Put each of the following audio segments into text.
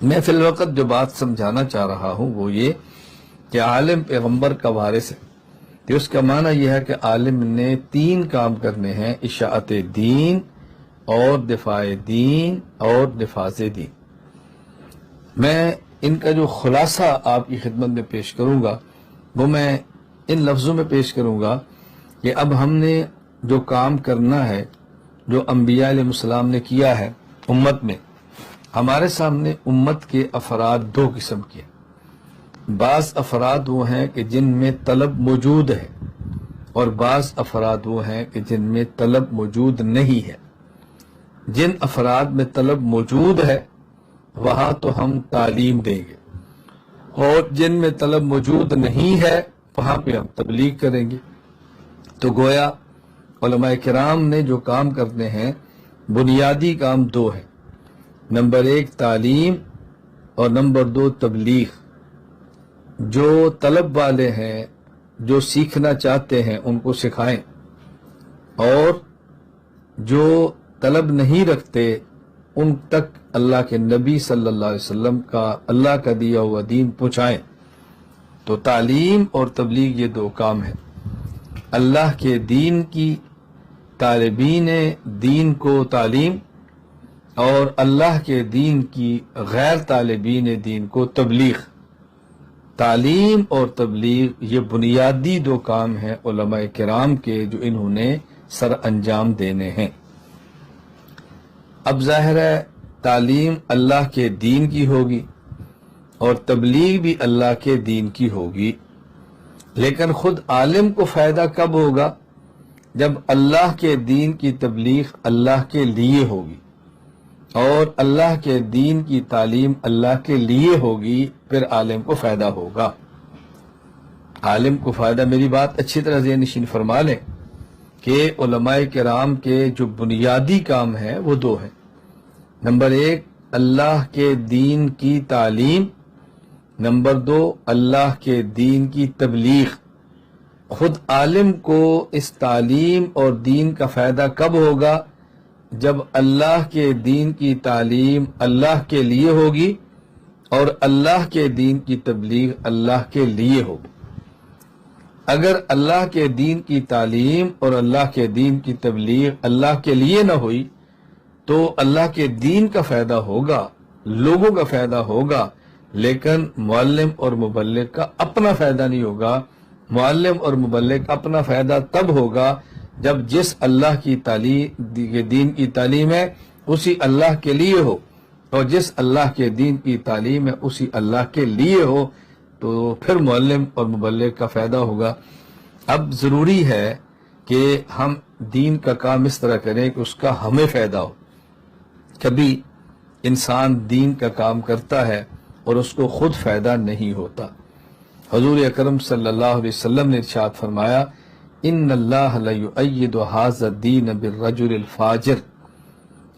میں فی الوقت جو بات سمجھانا چاہ رہا ہوں وہ یہ کہ عالم پیغمبر کا وارث ہے، تو اس کا معنی یہ ہے کہ عالم نے 3 کام کرنے ہیں: اشاعت دین اور دفاع دین اور نفاذ دین۔ میں ان کا جو خلاصہ آپ کی خدمت میں پیش کروں گا وہ میں ان لفظوں میں پیش کروں گا کہ اب ہم نے جو کام کرنا ہے، جو انبیاء علیہ السلام نے کیا ہے امت میں، ہمارے سامنے امت کے افراد 2 قسم کے ہیں۔ بعض افراد وہ ہیں کہ جن میں طلب موجود ہے، اور بعض افراد وہ ہیں کہ جن میں طلب موجود نہیں ہے۔ جن افراد میں طلب موجود ہے وہاں تو ہم تعلیم دیں گے، اور جن میں طلب موجود نہیں ہے وہاں پہ ہم تبلیغ کریں گے۔ تو گویا علماء کرام نے جو کام کرنے ہیں بنیادی کام 2 ہیں: نمبر 1 تعلیم اور نمبر 2 تبلیغ۔ جو طلب والے ہیں، جو سیکھنا چاہتے ہیں ان کو سکھائیں، اور جو طلب نہیں رکھتے ان تک اللہ کے نبی صلی اللہ علیہ وسلم کا اللہ کا دیا ہوا دین پہنچائیں۔ تو تعلیم اور تبلیغ یہ 2 کام ہیں۔ اللہ کے دین کی طالبین دین کو تعلیم، اور اللہ کے دین کی غیر طالبین دین کو تبلیغ۔ تعلیم اور تبلیغ یہ بنیادی 2 کام ہیں علماء کرام کے جو انہوں نے سر انجام دینے ہیں۔ اب ظاہر ہے تعلیم اللہ کے دین کی ہوگی اور تبلیغ بھی اللہ کے دین کی ہوگی، لیکن خود عالم کو فائدہ کب ہوگا؟ جب اللہ کے دین کی تبلیغ اللہ کے لیے ہوگی اور اللہ کے دین کی تعلیم اللہ کے لیے ہوگی، پھر عالم کو فائدہ ہوگا۔ عالم کو فائدہ، میری بات اچھی طرح ذہن نشین فرما لیں کہ علماء کرام کے جو بنیادی کام ہیں وہ 2 ہیں۔ نمبر 1 اللہ کے دین کی تعلیم، نمبر 2 اللہ کے دین کی تبلیغ۔ خود عالم کو اس تعلیم اور دین کا فائدہ کب ہوگا؟ جب اللہ کے دین کی تعلیم اللہ کے لیے ہوگی اور اللہ کے دین کی تبلیغ اللہ کے لیے ہوگی۔ اگر اللہ کے دین کی تعلیم اور اللہ کے دین کی تبلیغ اللہ کے لیے نہ ہوئی تو اللہ کے دین کا فائدہ ہوگا، لوگوں کا فائدہ ہوگا، لیکن معلم اور مبلغ کا اپنا فائدہ نہیں ہوگا۔ معلم اور مبلغ اپنا فائدہ تب ہوگا جب جس اللہ کی دین کی تعلیم ہے اسی اللہ کے لیے ہو، اور جس اللہ کے دین کی تعلیم ہے اسی اللہ کے لیے ہو، تو پھر معلم اور مبلغ کا فائدہ ہوگا۔ اب ضروری ہے کہ ہم دین کا کام اس طرح کریں کہ اس کا ہمیں فائدہ ہو۔ کبھی انسان دین کا کام کرتا ہے اور اس کو خود فائدہ نہیں ہوتا۔ حضور اکرم صلی اللہ علیہ وسلم نے ارشاد فرمایا: ان اللہ لیؤید ھذا الدین بالرجل الفاجر۔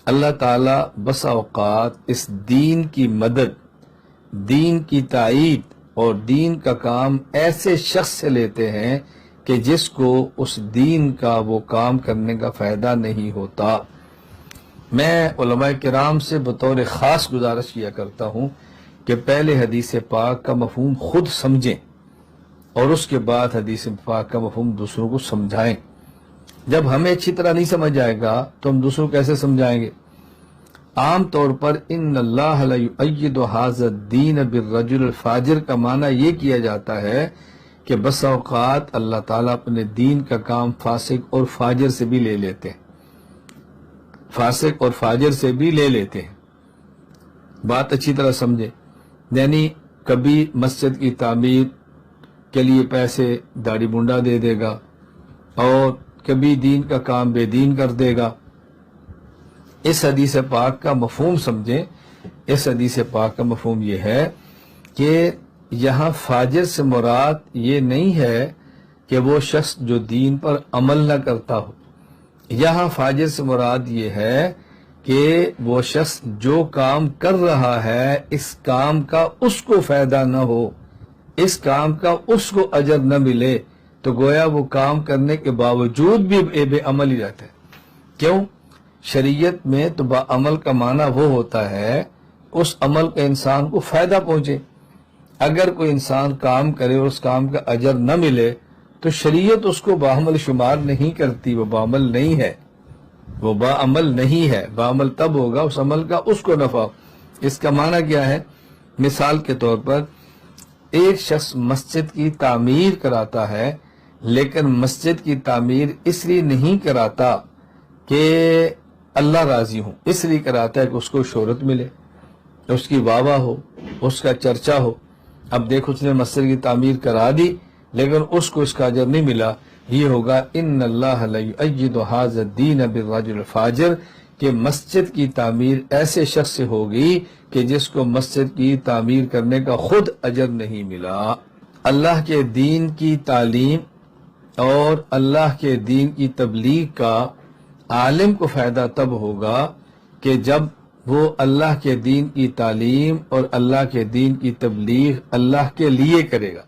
اللہ تعالیٰ بسا اوقات اس دین کی مدد، دین کی تائید اور دین کا کام ایسے شخص سے لیتے ہیں کہ جس کو اس دین کا وہ کام کرنے کا فائدہ نہیں ہوتا۔ میں علماء کرام سے بطور خاص گزارش کیا کرتا ہوں کہ پہلے حدیث پاک کا مفہوم خود سمجھیں اور اس کے بعد حدیث پاک کا مفہوم دوسروں کو سمجھائیں۔ جب ہمیں اچھی طرح نہیں سمجھ آئے گا تو ہم دوسروں کو کیسے سمجھائیں گے؟ عام طور پر ان اللہ لیؤید ھذا الدین بالرجل الفاجر کا معنی یہ کیا جاتا ہے کہ بس اوقات اللہ تعالیٰ اپنے دین کا کام فاسق اور فاجر سے بھی لے لیتے ہیں، فاسق اور فاجر سے بھی لے لیتے ہیں۔ بات اچھی طرح سمجھے، یعنی کبھی مسجد کی تعمیر کے لیے پیسے داڑھی منڈا دے دے گا، اور کبھی دین کا کام بے دین کر دے گا۔ اس حدیث پاک کا مفہوم سمجھیں۔ اس حدیث پاک کا مفہوم یہ ہے کہ یہاں فاجر سے مراد یہ نہیں ہے کہ وہ شخص جو دین پر عمل نہ کرتا ہو، یہاں فاجر سے مراد یہ ہے کہ وہ شخص جو کام کر رہا ہے اس کام کا اس کو فائدہ نہ ہو، اس کام کا اس کو اجر نہ ملے، تو گویا وہ کام کرنے کے باوجود بھی بے عمل ہی رہتا ہے۔ کیوں؟ شریعت میں تو با عمل کا معنی وہ ہوتا ہے، اس عمل کا انسان کو فائدہ پہنچے۔ اگر کوئی انسان کام کرے اور اس کام کا اجر نہ ملے تو شریعت اس کو باعمل شمار نہیں کرتی، وہ باعمل نہیں ہے، وہ باعمل نہیں ہے۔ باعمل تب ہوگا اس عمل کا اس کو نفع۔ اس کا معنی کیا ہے؟ مثال کے طور پر ایک شخص مسجد کی تعمیر کراتا ہے، لیکن مسجد کی تعمیر اس لیے نہیں کراتا کہ اللہ راضی ہوں، اس لیے کراتا ہے کہ اس کو شہرت ملے، اس کی واہ واہ ہو، اس کا چرچا ہو۔ اب دیکھ اس نے مسجد کی تعمیر کرا دی لیکن اس کو اس کا اجر نہیں ملا۔ یہ ہوگا ان اللہ لا یؤید ھذا الدین بالرجل الفاجر، کہ مسجد کی تعمیر ایسے شخص سے ہوگی کہ جس کو مسجد کی تعمیر کرنے کا خود اجر نہیں ملا۔ اللہ کے دین کی تعلیم اور اللہ کے دین کی تبلیغ کا عالم کو فائدہ تب ہوگا کہ جب وہ اللہ کے دین کی تعلیم اور اللہ کے دین کی تبلیغ اللہ کے لیے کرے گا۔